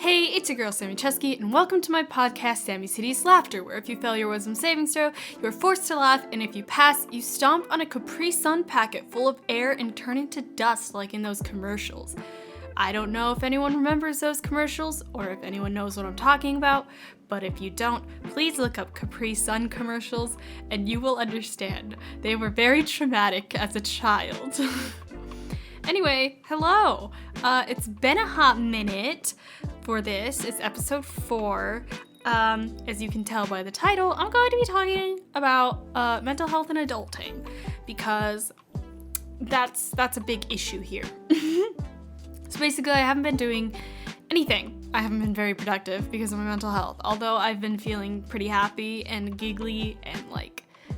Hey, it's your girl Sammy, and welcome to my podcast, Sammy's Hideous Laughter, where if you fail your wisdom saving throw, you are forced to laugh, and if you pass, you stomp on a Capri Sun packet full of air and turn into dust like in those commercials. I don't know if anyone remembers those commercials, or if anyone knows what I'm talking about, but if you don't, please look up Capri Sun commercials, and you will understand. They were very traumatic as a child. Anyway, hello! It's been a hot minute for this. It's episode 4. As you can tell by the title, I'm going to be talking about mental health and adulting because that's a big issue here. So basically, I haven't been doing anything. I haven't been very productive because of my mental health. Although I've been feeling pretty happy and giggly and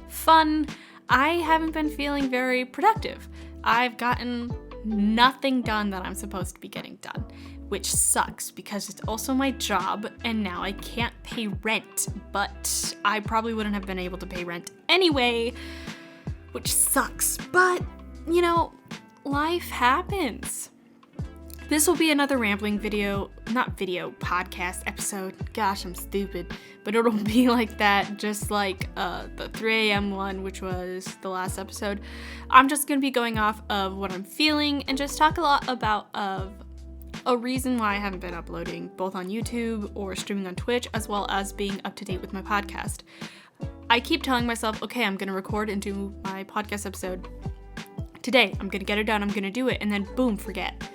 fun, I haven't been feeling very productive. I've gotten nothing done that I'm supposed to be getting done, which sucks because it's also my job and now I can't pay rent, but I probably wouldn't have been able to pay rent anyway, which sucks, but life happens. This will be another rambling podcast episode. Gosh, I'm stupid. But it'll be like that, just like the 3 a.m. one, which was the last episode. I'm just going to be going off of what I'm feeling and just talk a lot about a reason why I haven't been uploading, both on YouTube or streaming on Twitch, as well as being up to date with my podcast. I keep telling myself, okay, I'm going to record and do my podcast episode today. I'm going to get it done. I'm going to do it. And then boom, forget.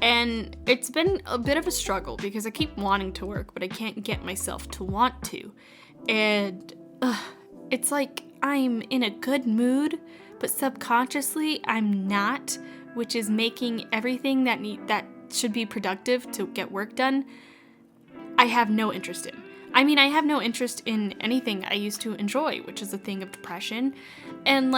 And it's been a bit of a struggle because I keep wanting to work, but I can't get myself to want to. And it's like I'm in a good mood, but subconsciously I'm not, which is making everything that should be productive to get work done, I have no interest in. I mean, I have no interest in anything I used to enjoy, which is a thing of depression. And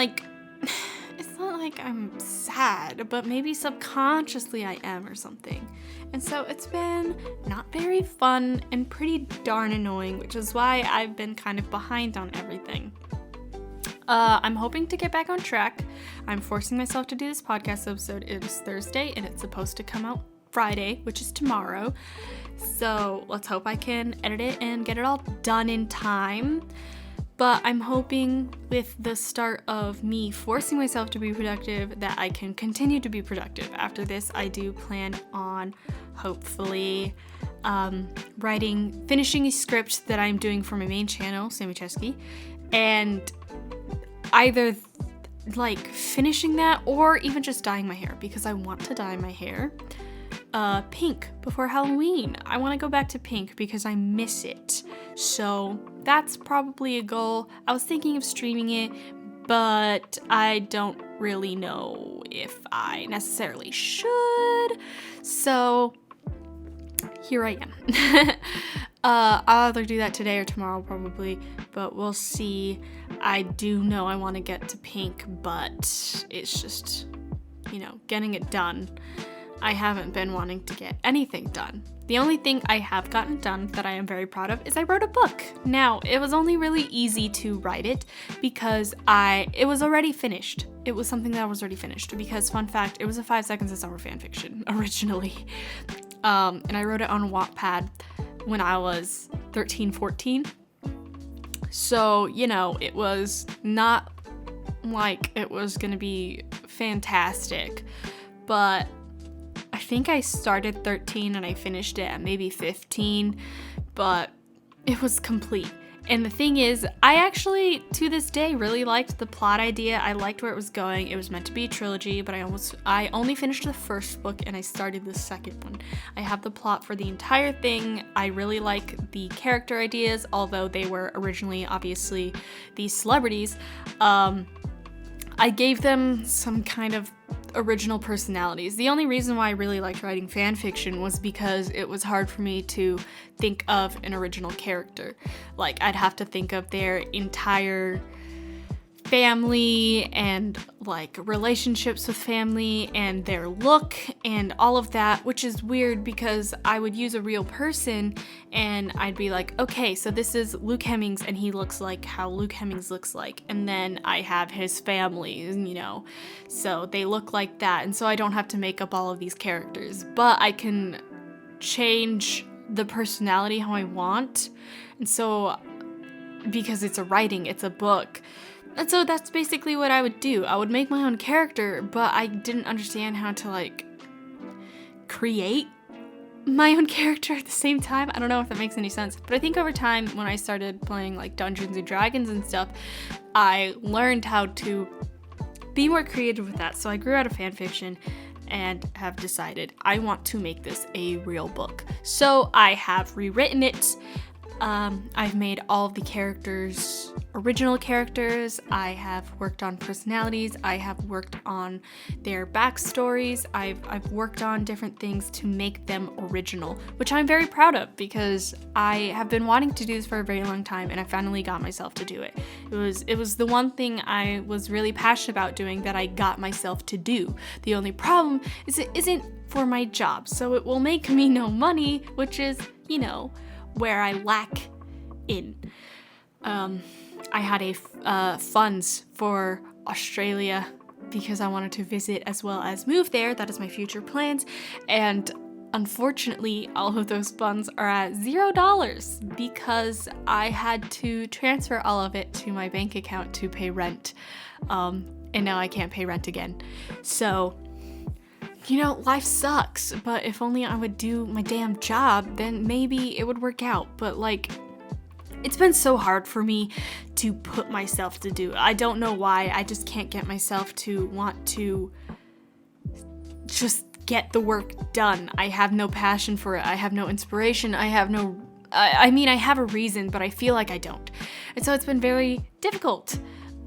it's not like I'm sad, but maybe subconsciously I am or something. And so it's been not very fun and pretty darn annoying, which is why I've been kind of behind on everything. I'm hoping to get back on track. I'm forcing myself to do this podcast episode. It is Thursday and it's supposed to come out Friday, which is tomorrow. So let's hope I can edit it and get it all done in time. But I'm hoping with the start of me forcing myself to be productive that I can continue to be productive. After this, I do plan on hopefully finishing a script that I'm doing for my main channel, Sammy, and either finishing that or even just dyeing my hair because I want to dye my hair pink before Halloween. I want to go back to pink because I miss it. So that's probably a goal. I was thinking of streaming it, but I don't really know if I necessarily should. So here I am. I'll either do that today or tomorrow probably, but we'll see. I do know I want to get to pink, but it's just, getting it done. I haven't been wanting to get anything done. The only thing I have gotten done that I am very proud of is I wrote a book. Now, it was only really easy to write it because it was already finished. It was something that was already finished because, fun fact, it was a 5 Seconds of Summer fanfiction originally. And I wrote it on Wattpad when I was 13, 14. So, it was not like it was gonna be fantastic, but I think I started 13 and I finished it at maybe 15, but it was complete. And the thing is, I actually, to this day, really liked the plot idea. I liked where it was going. It was meant to be a trilogy, but I only finished the first book and I started the second one. I have the plot for the entire thing. I really like the character ideas, although they were originally, obviously, these celebrities. I gave them some kind of original personalities. The only reason why I really liked writing fan fiction was because it was hard for me to think of an original character. I'd have to think of their entire family and relationships with family and their look and all of that, which is weird because I would use a real person and I'd be like, okay, so this is Luke Hemmings and he looks like how Luke Hemmings looks like, and then I have his family, so they look like that, and so I don't have to make up all of these characters, but I can change the personality how I want. And so, because it's a book. And so that's basically what I would do. I would make my own character, but I didn't understand how to, like, create my own character at the same time. I don't know if that makes any sense. But I think over time, when I started playing, like, Dungeons and Dragons and stuff, I learned how to be more creative with that. So I grew out of fanfiction and have decided I want to make this a real book. So I have rewritten it. I've made all of the characters original characters. I have worked on personalities. I have worked on their backstories. I've worked on different things to make them original, which I'm very proud of because I have been wanting to do this for a very long time, and I finally got myself to do it. It was the one thing I was really passionate about doing that I got myself to do. The only problem is it isn't for my job, so it will make me no money, which is, where I lack in. I had funds for Australia because I wanted to visit as well as move there. That is my future plans. And unfortunately, all of those funds are at $0 because I had to transfer all of it to my bank account to pay rent. And now I can't pay rent again. So, life sucks, but if only I would do my damn job, then maybe it would work out. But it's been so hard for me to put myself to do it. I don't know why. I just can't get myself to want to just get the work done. I have no passion for it. I have no inspiration. I have a reason, but I feel like I don't. And so it's been very difficult.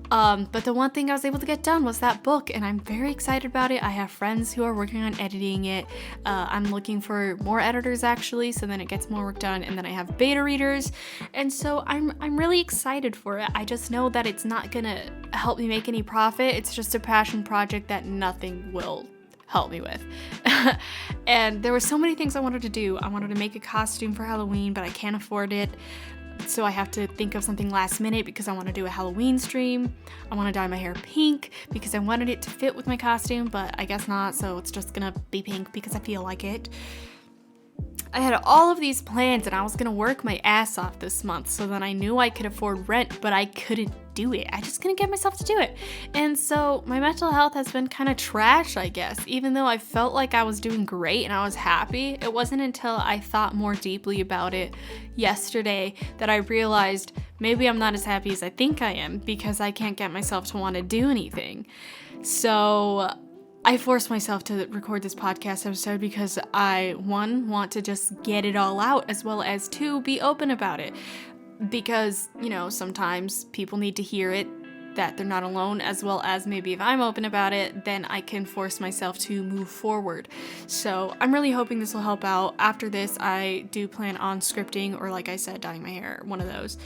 But the one thing I was able to get done was that book, and I'm very excited about it. I have friends who are working on editing it. I'm looking for more editors actually, so then it gets more work done, and then I have beta readers, and so I'm really excited for it. I just know that it's not gonna help me make any profit. It's just a passion project that nothing will help me with. And there were so many things I wanted to do. I wanted to make a costume for Halloween, but I can't afford it. So I have to think of something last minute because I want to do a Halloween stream. I want to dye my hair pink because I wanted it to fit with my costume, but I guess not, so it's just gonna be pink because I feel like it. I had all of these plans and I was gonna work my ass off this month so then I knew I could afford rent, but I couldn't do it. I just couldn't get myself to do it. And so my mental health has been kind of trash, I guess. Even though I felt like I was doing great and I was happy, it wasn't until I thought more deeply about it yesterday that I realized maybe I'm not as happy as I think I am because I can't get myself to want to do anything. So I forced myself to record this podcast episode because I, one, want to just get it all out, as well as two, be open about it. Because, sometimes people need to hear it, that they're not alone, as well as maybe if I'm open about it, then I can force myself to move forward. So I'm really hoping this will help out. After this, I do plan on scripting, or like I said, dyeing my hair, one of those.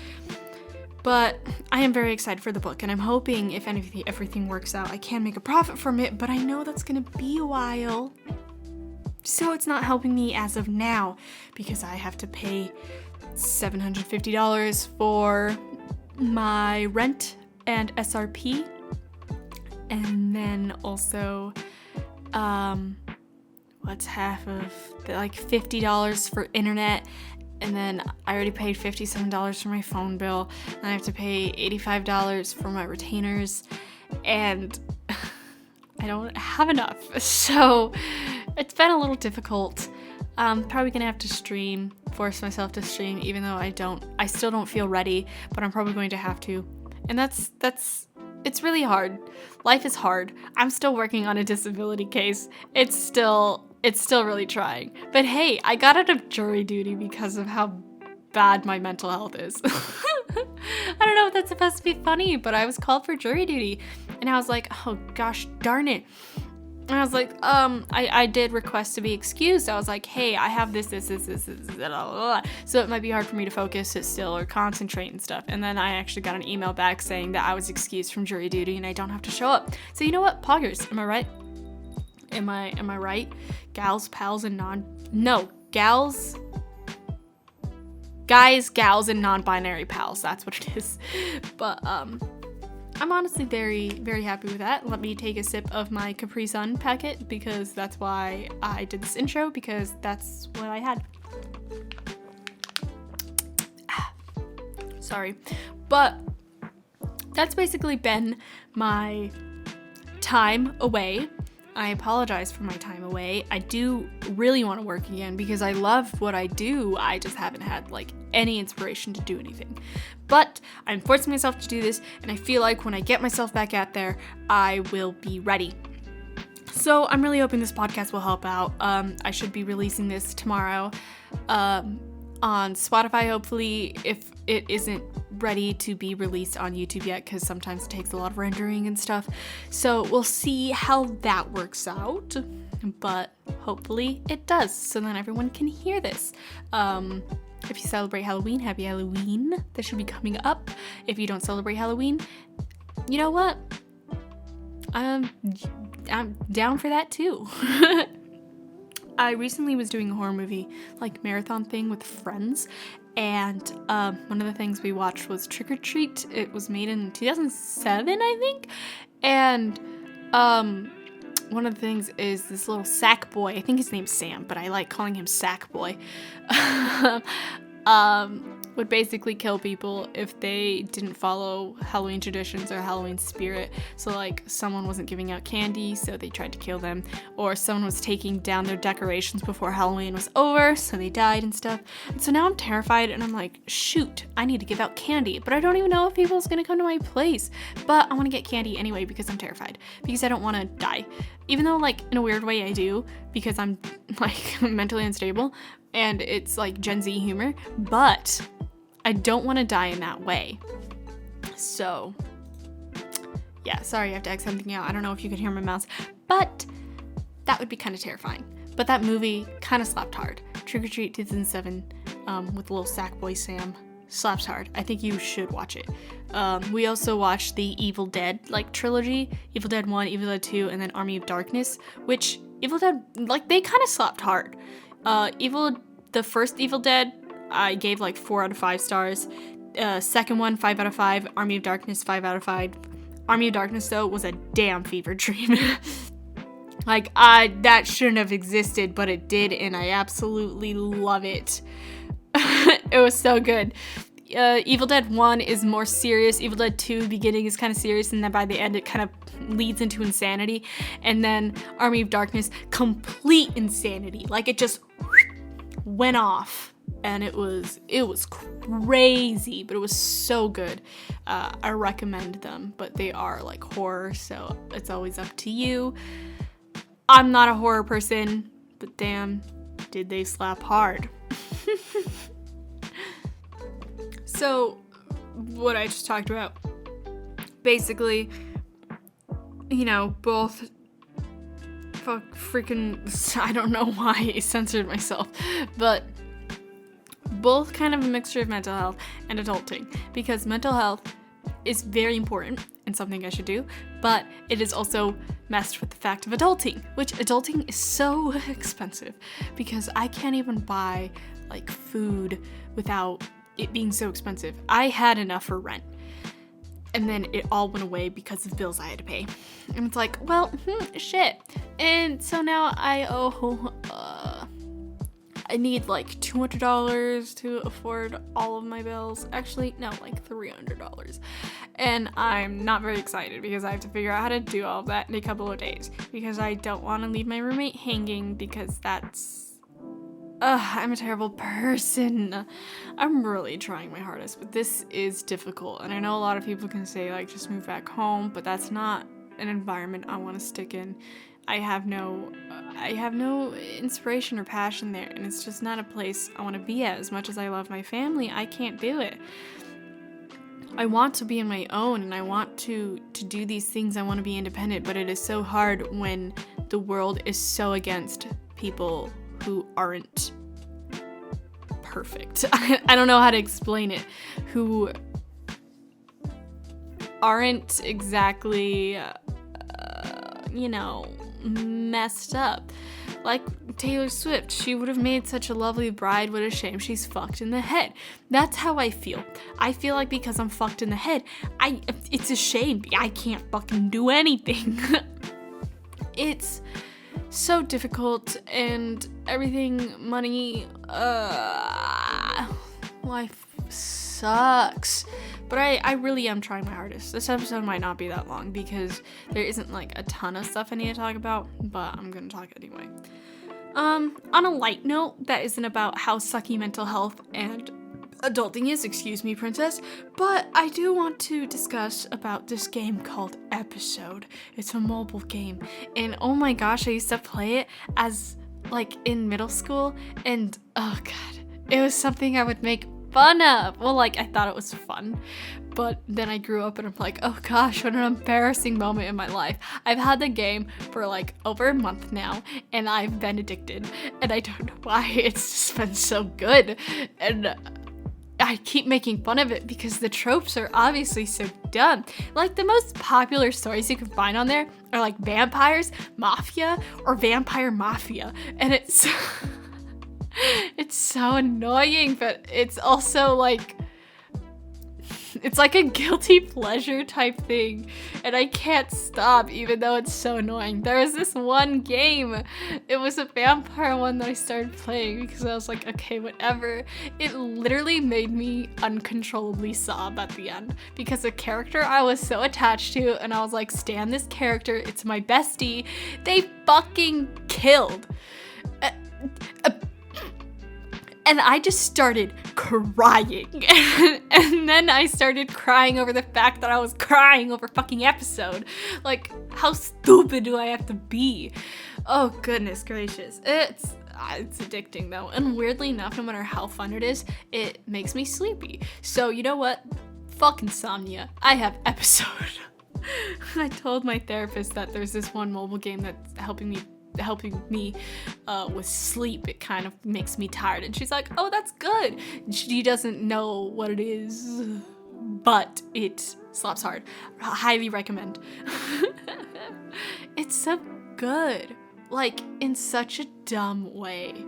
But I am very excited for the book, and I'm hoping if everything works out, I can make a profit from it, but I know that's gonna be a while. So it's not helping me as of now, because I have to pay $750 for my rent and SRP, and then also, what's half of, $50 for internet. And then I already paid $57 for my phone bill, and I have to pay $85 for my retainers, and I don't have enough. So it's been a little difficult. I'm probably gonna have to force myself to stream, even though I still don't feel ready, but I'm probably going to have to. And it's really hard. Life is hard. I'm still working on a disability case. It's still really trying. But hey, I got out of jury duty because of how bad my mental health is. I don't know if that's supposed to be funny, but I was called for jury duty. And I was like, oh gosh darn it. And I was like, I did request to be excused. I was like, hey, I have this, blah, blah, blah. So it might be hard for me to focus, sit still, or concentrate and stuff. And then I actually got an email back saying that I was excused from jury duty and I don't have to show up. So you know what? Poggers, am I right? Am I right? Gals, pals, and guys, gals, and non-binary pals. That's what it is. But, I'm honestly very, very happy with that. Let me take a sip of my Capri Sun packet because that's why I did this intro, because that's what I had. Sorry. But that's basically been my time away. I apologize for my time away. I do really want to work again because I love what I do. I just haven't had like any inspiration to do anything. But I'm forcing myself to do this, and I feel like when I get myself back out there, I will be ready. So I'm really hoping this podcast will help out. I should be releasing this tomorrow on Spotify, hopefully, if it isn't ready to be released on YouTube yet, because sometimes it takes a lot of rendering and stuff. So we'll see how that works out, but hopefully it does, so then everyone can hear this. If you celebrate Halloween, happy Halloween. This should be coming up. If you don't celebrate Halloween, you know what? I'm down for that too. I recently was doing a horror movie like marathon thing with friends, and one of the things we watched was Trick or Treat. It was made in 2007, I think, and one of the things is this little sack boy. I think his name's Sam, but I like calling him Sack Boy. Would basically kill people if they didn't follow Halloween traditions or Halloween spirit. So like someone wasn't giving out candy, so they tried to kill them, or someone was taking down their decorations before Halloween was over, so they died and stuff. And so now I'm terrified, and I'm like, shoot, I need to give out candy, but I don't even know if people's gonna come to my place. But I want to get candy anyway because I'm terrified, because I don't want to die. Even though like in a weird way I do, because I'm like mentally unstable and it's like Gen Z humor, but I don't want to die in that way. So, yeah, sorry, I have to X something out. I don't know if you can hear my mouse, but that would be kind of terrifying. But that movie kind of slapped hard. Trick or Treat 2007 with little sack boy Sam slaps hard. I think you should watch it. We also watched the Evil Dead like trilogy, Evil Dead 1, Evil Dead 2, and then Army of Darkness, which Evil Dead, like, they kind of slapped hard. The first Evil Dead, I gave like 4 out of 5 stars. Second one, 5 out of 5. Army of Darkness, 5 out of 5. Army of Darkness, though, was a damn fever dream. Like, that shouldn't have existed, but it did, and I absolutely love it. It was so good. Evil Dead 1 is more serious. Evil Dead 2, the beginning is kind of serious, and then by the end it kind of leads into insanity. And then Army of Darkness, complete insanity. Like, it just went off. And it was crazy, but it was so good. I recommend them, but they are like horror, so it's always up to you. I'm not a horror person, but damn, did they slap hard. So, what I just talked about, basically, you know, both freaking, I don't know why I censored myself, but both kind of a mixture of mental health and adulting, because mental health is very important and something I should do, but it is also messed with the fact of adulting, which adulting is so expensive because I can't even buy like food without it being so expensive. I had enough for rent, and then it all went away because of bills I had to pay. And it's like, well, shit. And so now I owe I need like $200 to afford all of my bills. Actually, no, like $300. And I'm not very excited because I have to figure out how to do all of that in a couple of days, because I don't want to leave my roommate hanging, because I'm a terrible person. I'm really trying my hardest, but this is difficult. And I know a lot of people can say like, just move back home, but that's not an environment I want to stick in. I have no inspiration or passion there, and it's just not a place I want to be at. As much as I love my family, I can't do it. I want to be on my own, and I want to do these things. I want to be independent, but it is so hard when the world is so against people who aren't perfect. I don't know how to explain it. Who aren't exactly, messed up. Like Taylor Swift, she would have made such a lovely bride. What a shame she's fucked in the head. That's how I feel. I feel like because I'm fucked in the head, it's a shame I can't fucking do anything. It's so difficult, and everything, money, life sucks. But I really am trying my hardest. This episode might not be that long because there isn't like a ton of stuff I need to talk about, but I'm gonna talk anyway. On a light note that isn't about how sucky mental health and adulting is, excuse me, princess, but I do want to discuss about this game called Episode. It's a mobile game, and oh my gosh, I used to play it as like in middle school, and oh god, it was something I would make fun of. Well, like I thought it was fun, but then I grew up and I'm like, oh gosh, what an embarrassing moment in my life. I've had the game for like over a month now, and I've been addicted, and I don't know why. It's just been so good, and I keep making fun of it because the tropes are obviously so dumb. Like, the most popular stories you can find on there are like vampires, mafia, or vampire mafia. And it's it's so annoying, but it's also like, it's like a guilty pleasure type thing, and I can't stop even though it's so annoying. There was this one game, it was a vampire one that I started playing because I was like, okay, whatever. It literally made me uncontrollably sob at the end because a character I was so attached to, and I was like, stan this character, it's my bestie, they fucking killed. And I just started crying. And then I started crying over the fact that I was crying over fucking Episode. Like, how stupid do I have to be? Oh, goodness gracious. It's addicting, though. And weirdly enough, no matter how fun it is, it makes me sleepy. So, you know what? Fuck insomnia. I have Episode. I told my therapist that there's this one mobile game that's helping me with sleep. It kind of makes me tired, and she's like, oh, that's good. She doesn't know what it is, but it slaps hard. Highly recommend. It's so good, like in such a dumb way.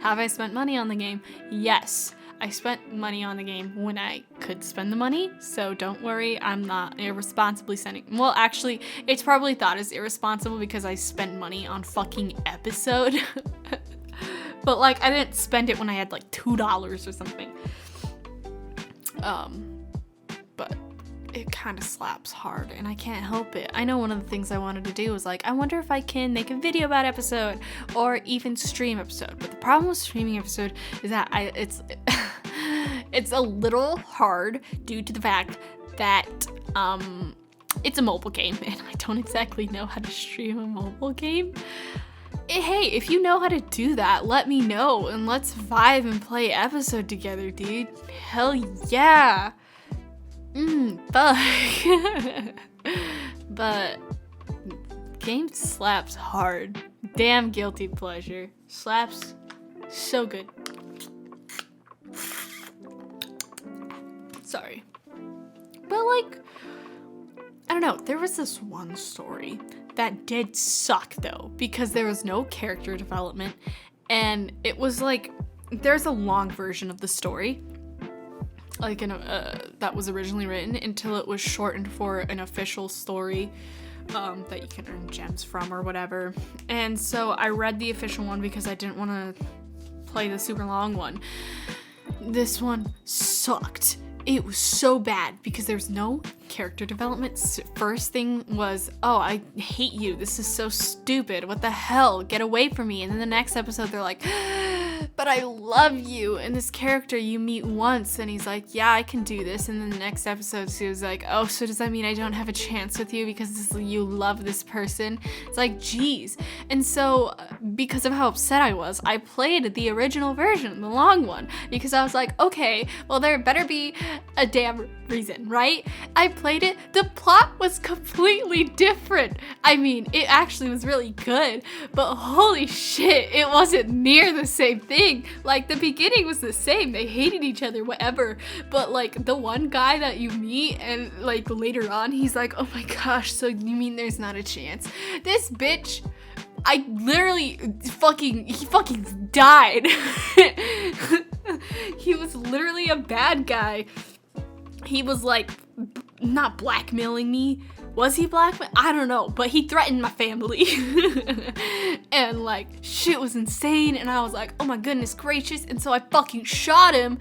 Have I spent money on the game? Yes, I spent money on the game when I could spend the money, so don't worry, I'm not irresponsibly spending. Well, actually, it's probably thought as irresponsible because I spent money on fucking Episode. But like, I didn't spend it when I had like $2 or something. But it kind of slaps hard, and I can't help it. I know one of the things I wanted to do was like, I wonder if I can make a video about Episode or even stream Episode. But the problem with streaming Episode is that it's a little hard due to the fact that it's a mobile game, and I don't exactly know how to stream a mobile game. Hey, if you know how to do that, let me know, and let's vibe and play Episode together, dude. Hell yeah. Fuck. But game slaps hard. Damn guilty pleasure. Slaps so good. Sorry. But like, I don't know, there was this one story that did suck though, because there was no character development, and it was like, there's a long version of the story, like that was originally written, until it was shortened for an official story that you can earn gems from or whatever. And so I read the official one because I didn't want to play the super long one. This one sucked. It was so bad because there's no character development. First thing was, oh, I hate you. This is so stupid. What the hell? Get away from me. And then the next episode, they're like, but I love you. And this character you meet once, and he's like, yeah, I can do this. And then the next episode, she was like, oh, so does that mean I don't have a chance with you because you love this person? It's like, geez. And so because of how upset I was, I played the original version, the long one, because I was like, okay, well, there better be a damn reason, right? I played it. The plot was completely different. I mean, it actually was really good, but holy shit, it wasn't near the same thing. Like, the beginning was the same. They hated each other, whatever. But like, the one guy that you meet, and like later on, he's like, oh my gosh, so you mean there's not a chance? This bitch, I literally he fucking died. He was literally a bad guy. He was like, not blackmailing me. Was he blackmailing? I don't know, but he threatened my family. And like, shit was insane, and I was like, oh my goodness gracious, and so I fucking shot him.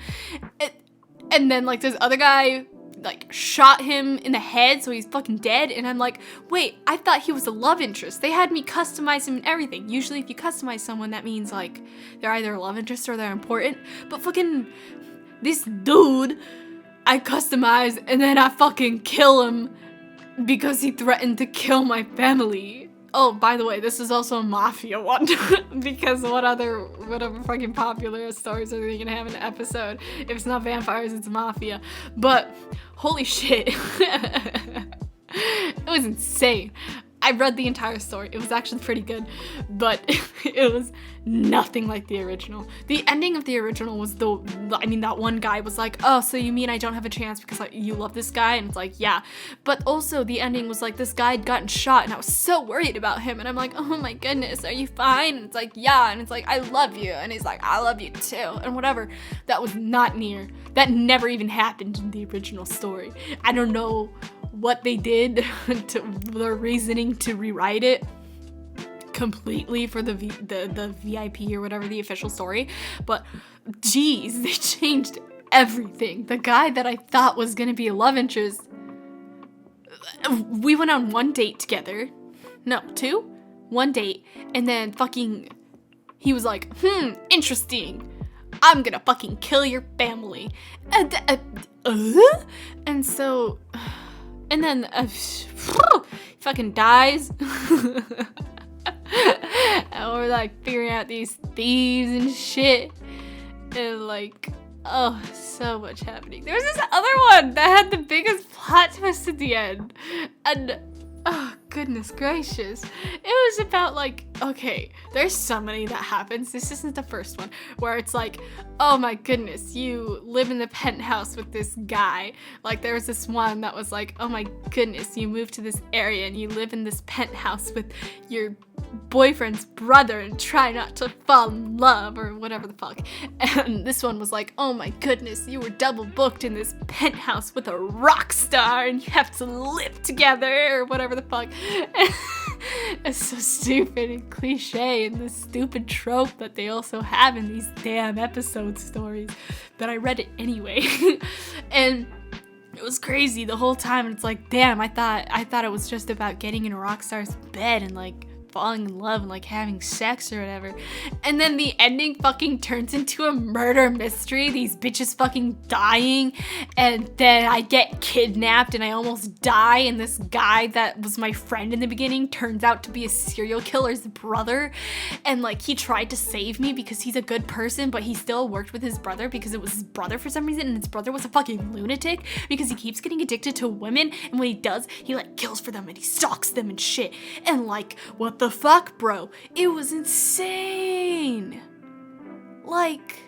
And then, like, this other guy, like, shot him in the head, so he's fucking dead. And I'm like, wait, I thought he was a love interest. They had me customize him and everything. Usually if you customize someone, that means, like, they're either a love interest or they're important. But fucking this dude, I customize, and then I fucking kill him because he threatened to kill my family. Oh, by the way, this is also a mafia one. Because what other fucking popular stories are they gonna have in an episode? If it's not vampires, it's mafia. But, holy shit. It was insane. I read the entire story. It was actually pretty good, but it was nothing like the original. The ending of the original was that one guy was like, oh, so you mean I don't have a chance because like, you love this guy? And it's like, yeah. But also the ending was like, this guy had gotten shot and I was so worried about him. And I'm like, oh my goodness, are you fine? And it's like, yeah. And it's like, I love you. And he's like, I love you too. And whatever. That was not near. That never even happened in the original story. I don't know what they did to their reasoning to rewrite it completely for the VIP or whatever, the official story, but geez, they changed everything. The guy that I thought was gonna be a love interest, we went on one date together, no, one date, and then fucking he was like, interesting, I'm gonna fucking kill your family, and so and then fucking dies. And we're like figuring out these thieves and shit. And like, oh, so much happening. There was this other one that had the biggest plot twist at the end. And oh, goodness gracious. It was about like, okay, there's so many that happens. This isn't the first one where it's like, oh my goodness, you live in the penthouse with this guy. Like there was this one that was like, oh my goodness, you move to this area and you live in this penthouse with your boyfriend's brother and try not to fall in love or whatever the fuck. And this one was like, oh my goodness, you were double booked in this penthouse with a rock star and you have to live together or whatever the fuck. It's so stupid and cliche and this stupid trope that they also have in these damn episode stories, but I read it anyway. And it was crazy the whole time. And it's like, damn, I thought it was just about getting in a rock star's bed and like falling in love and like having sex or whatever. And then the ending fucking turns into a murder mystery. These bitches fucking dying. And then I get kidnapped and I almost die. And this guy that was my friend in the beginning turns out to be a serial killer's brother. And like he tried to save me because he's a good person, but he still worked with his brother because it was his brother for some reason. And his brother was a fucking lunatic because he keeps getting addicted to women. And when he does, he like kills for them and he stalks them and shit. And like, what the fuck, bro? It was insane. Like,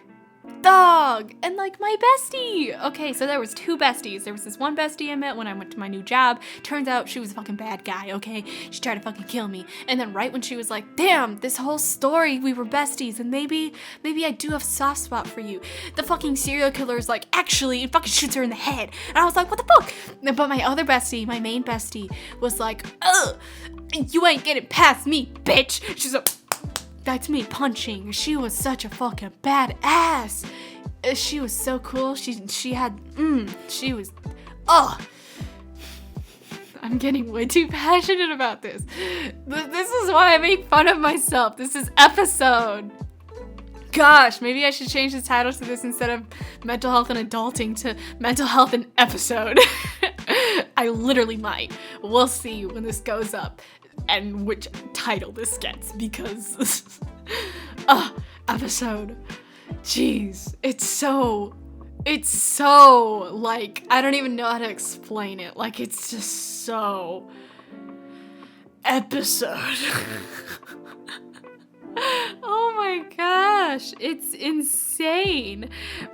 dog. And like my bestie. Okay, so there was two besties. There was this one bestie I met when I went to my new job. Turns out she was a fucking bad guy, okay? She tried to fucking kill me. And then right when she was like, damn, this whole story, we were besties, and maybe I do have a soft spot for you. The fucking serial killer is like, actually, and fucking shoots her in the head. And I was like, what the fuck? But my other bestie, my main bestie, was like, ugh, you ain't getting past me, bitch. She's like, that's me punching. She was such a fucking badass. She was so cool. She was, I'm getting way too passionate about this. This is why I make fun of myself. This is episode. Gosh, maybe I should change the title to this instead of mental health and adulting to mental health and episode. I literally might. We'll see when this goes up and which title this gets because episode. Jeez, it's so like, I don't even know how to explain it. Like, it's just so episode. Oh my gosh, it's insane,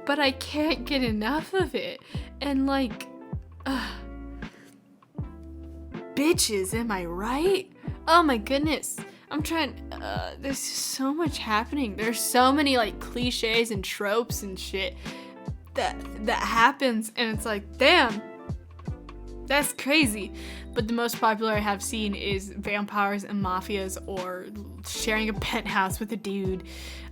but I can't get enough of it. And like, bitches, am I right? Oh my goodness. I'm trying, there's just so much happening. There's so many like cliches and tropes and shit that happens, and it's like, damn, that's crazy. But the most popular I have seen is vampires and mafias or sharing a penthouse with a dude.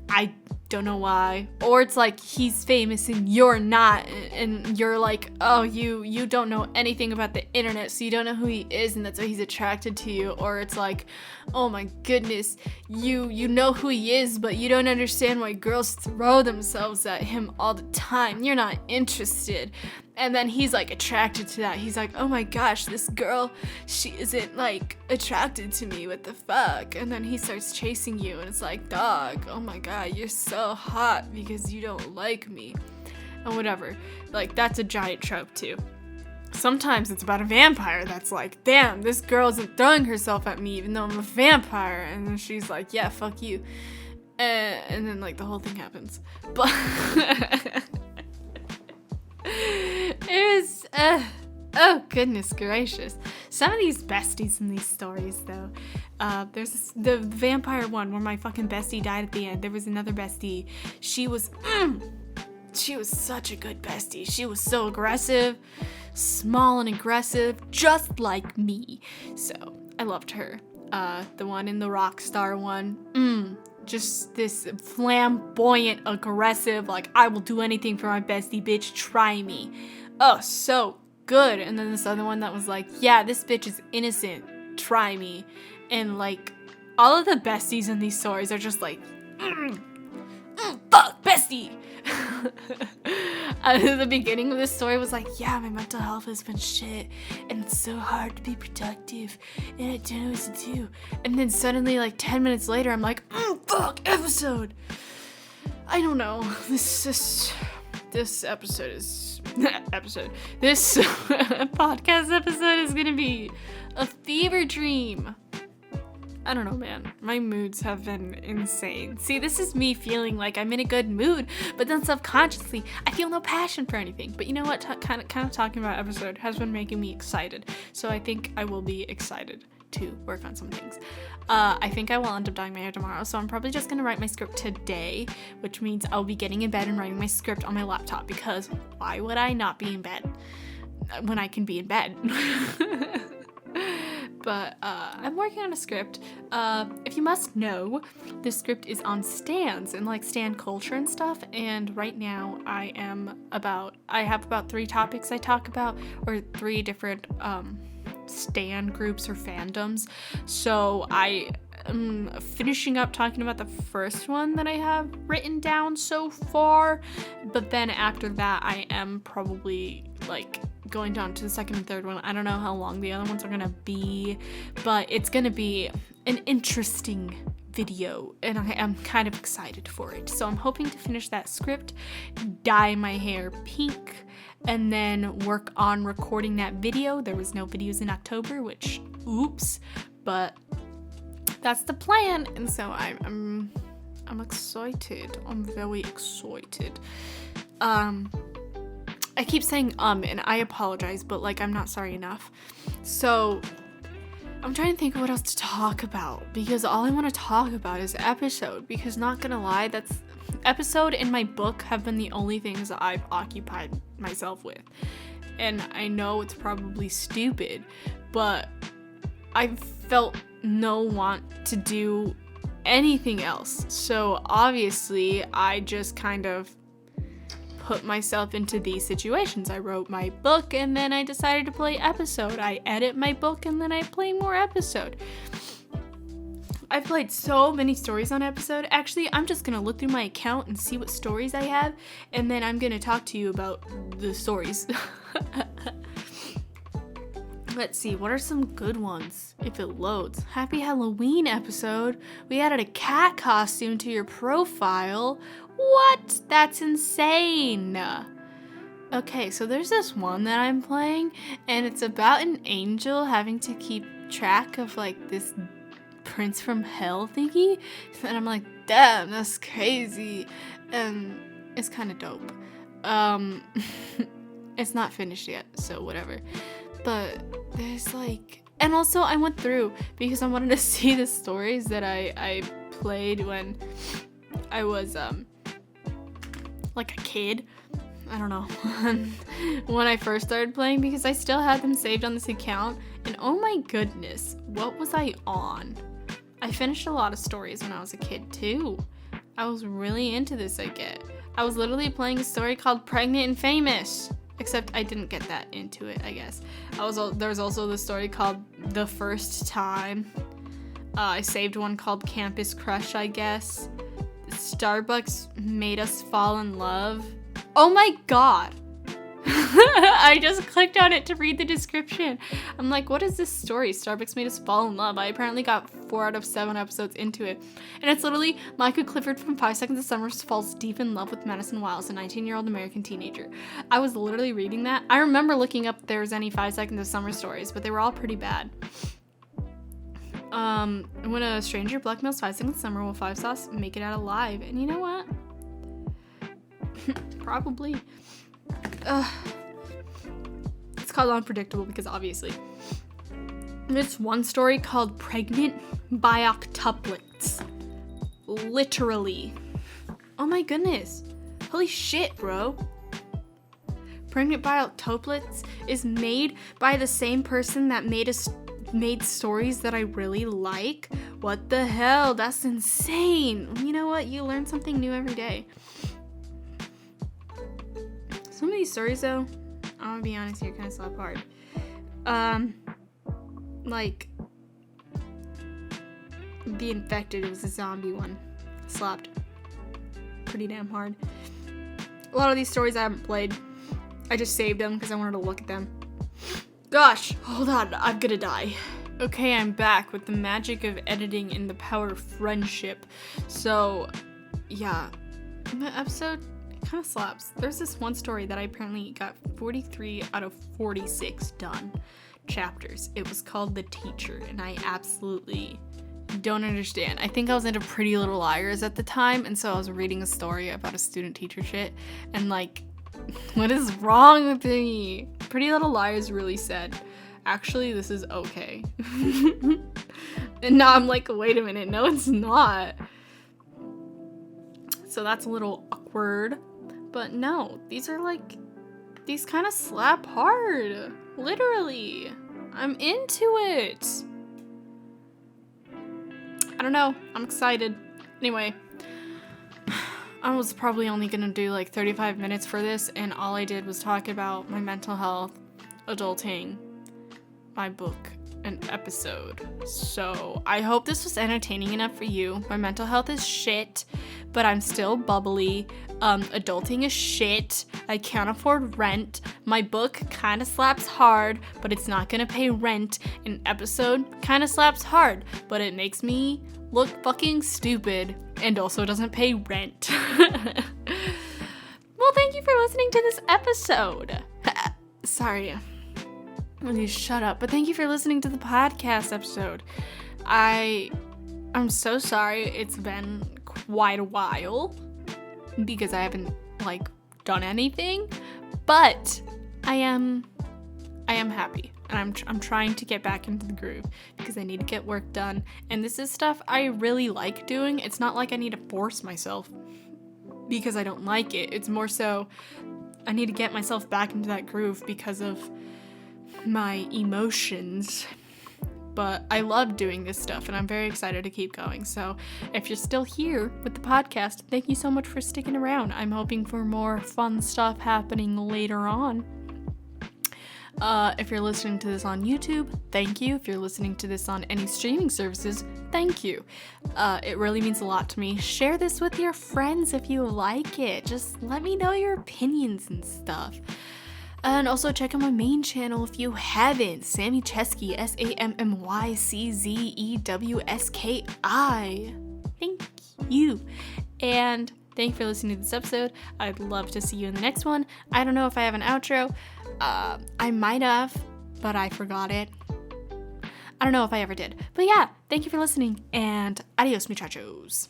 I don't know why. Or it's like he's famous and you're not, and you're like, oh, you don't know anything about the internet, so you don't know who he is, and that's why he's attracted to you. Or it's like, oh my goodness, you know who he is, but you don't understand why girls throw themselves at him all the time. You're not interested. And then he's like attracted to that. He's like, oh my gosh, this girl, she isn't like attracted to me. What the fuck? And then he starts chasing you, and it's like, dog, oh my god, you're so hot because you don't like me. And whatever. Like, that's a giant trope too. Sometimes it's about a vampire that's like, damn, this girl isn't throwing herself at me even though I'm a vampire. And then she's like, yeah, fuck you. And then like the whole thing happens. But it was, oh goodness gracious. Some of these besties in these stories though, there's the vampire one where my fucking bestie died at the end. There was another bestie. She was such a good bestie. She was so aggressive, small and aggressive, just like me. So I loved her. The one in the rock star one, just this flamboyant, aggressive, like, I will do anything for my bestie, bitch, try me. Oh, so good. And then this other one that was like, yeah, this bitch is innocent, try me. And like, all of the besties in these stories are just like, fuck, bestie. The beginning of this story was like, yeah, my mental health has been shit, and it's so hard to be productive, and I don't know what to do. And then suddenly, like 10 minutes later, I'm like, fuck, episode. I don't know. This episode is this podcast episode is gonna be a fever dream. I don't know, man. My moods have been insane. See, this is me feeling like I'm in a good mood, but then subconsciously, I feel no passion for anything. But you know what? Kind of talking about episode has been making me excited. So I think I will be excited to work on some things. I think I will end up dyeing my hair tomorrow, so I'm probably just going to write my script today, which means I'll be getting in bed and writing my script on my laptop, because why would I not be in bed when I can be in bed? But I'm working on a script. If you must know, this script is on stands and like stand culture and stuff. And right now I have about 3 topics I talk about, or 3 different stan groups or fandoms. So I am finishing up talking about the first one that I have written down so far. But then after that, I am probably like going down to the second and third one. I don't know how long the other ones are gonna be, but it's gonna be an interesting video, and I am kind of excited for it. So I'm hoping to finish that script, dye my hair pink, and then work on recording that video. There was no videos in October, which oops, but that's the plan. And so I'm excited. I'm very excited. I keep saying and I apologize, but like, I'm not sorry enough. So I'm trying to think of what else to talk about, because all I want to talk about is episode, because not gonna lie, that's episode and my book have been the only things that I've occupied myself with. And I know it's probably stupid, but I felt no want to do anything else. So obviously I just kind of put myself into these situations. I wrote my book and then I decided to play episode. I edit my book and then I play more episode. I've played so many stories on episode. Actually, I'm just gonna look through my account and see what stories I have, and then I'm gonna talk to you about the stories. Let's see, what are some good ones if it loads? Happy Halloween episode. We added a cat costume to your profile. What? That's insane. Okay, so there's this one that I'm playing, and it's about an angel having to keep track of like this prince from hell thingy. And I'm like, damn, that's crazy. And it's kind of dope. It's not finished yet, so whatever. But there's like, and also I went through because I wanted to see the stories that I played when I was like a kid. I don't know, when I first started playing, because I still had them saved on this account, and oh my goodness, what was I on? I finished a lot of stories when I was a kid too. I was really into this, I was literally playing a story called Pregnant and Famous. Except I didn't get that into it, I guess. There's also the story called The First Time. I saved one called Campus Crush, I guess. Starbucks Made Us Fall in Love. Oh my god! I just clicked on it to read the description. I'm like, what is this story? Starbucks Made Us Fall in Love. I apparently got 4 out of 7 episodes into it. And it's literally Micah Clifford from 5 Seconds of Summer falls deep in love with Madison Wiles, a 19-year-old American teenager. I was literally reading that. I remember looking up if there was any 5 Seconds of Summer stories, but they were all pretty bad. When a stranger blackmails 5 Seconds of Summer, will 5 Sauce make it out alive? And you know what? Probably. It's called Unpredictable because obviously. There's one story called Pregnant by Octuplets. Literally. Oh my goodness. Holy shit, bro. Pregnant by Octuplets is made by the same person that made stories that I really like. What the hell? That's insane. You know what? You learn something new every day. Some of these stories, though, I'm gonna be honest here, kind of slap hard. Like, The Infected, it was a zombie one. Slapped pretty damn hard. A lot of these stories I haven't played. I just saved them because I wanted to look at them. Gosh, hold on, I'm gonna die. Okay, I'm back with the magic of editing and the power of friendship. So, yeah, the episode kind of slaps. There's this one story that I apparently got 43 out of 46 done chapters. It was called The Teacher, and I absolutely don't understand. I think I was into Pretty Little Liars at the time, and so I was reading a story about a student-teacher shit, and like, what is wrong with me? Pretty Little Liars really said, actually, this is okay. And now I'm like, wait a minute, no, it's not. So that's a little awkward. But no, these kind of slap hard. Literally. I'm into it. I don't know. I'm excited. Anyway, I was probably only gonna do like 35 minutes for this, and all I did was talk about my mental health, adulting, my book, and episode. So I hope this was entertaining enough for you. My mental health is shit, but I'm still bubbly. Adulting is shit. I can't afford rent. My book kind of slaps hard, but it's not gonna pay rent. An episode kind of slaps hard, but it makes me look fucking stupid and also doesn't pay rent. Well, thank you for listening to this episode. Sorry. I need to shut up. But thank you for listening to the podcast episode. I'm so sorry it's been quite a while because I haven't like done anything, but I am happy, and I'm trying to get back into the groove because I need to get work done, and this is stuff I really like doing. It's not like I need to force myself because I don't like it. It's more so I need to get myself back into that groove because of my emotions. But I love doing this stuff, and I'm very excited to keep going. So if you're still here with the podcast, thank you so much for sticking around. I'm hoping for more fun stuff happening later on. If you're listening to this on YouTube, thank you. If you're listening to this on any streaming services, thank you. It really means a lot to me. Share this with your friends if you like it. Just let me know your opinions and stuff. And also check out my main channel if you haven't. Sammy Chesky, SammyCzewski. Thank you. And thank you for listening to this episode. I'd love to see you in the next one. I don't know if I have an outro. I might have, but I forgot it. I don't know if I ever did. But yeah, thank you for listening, and adios, muchachos.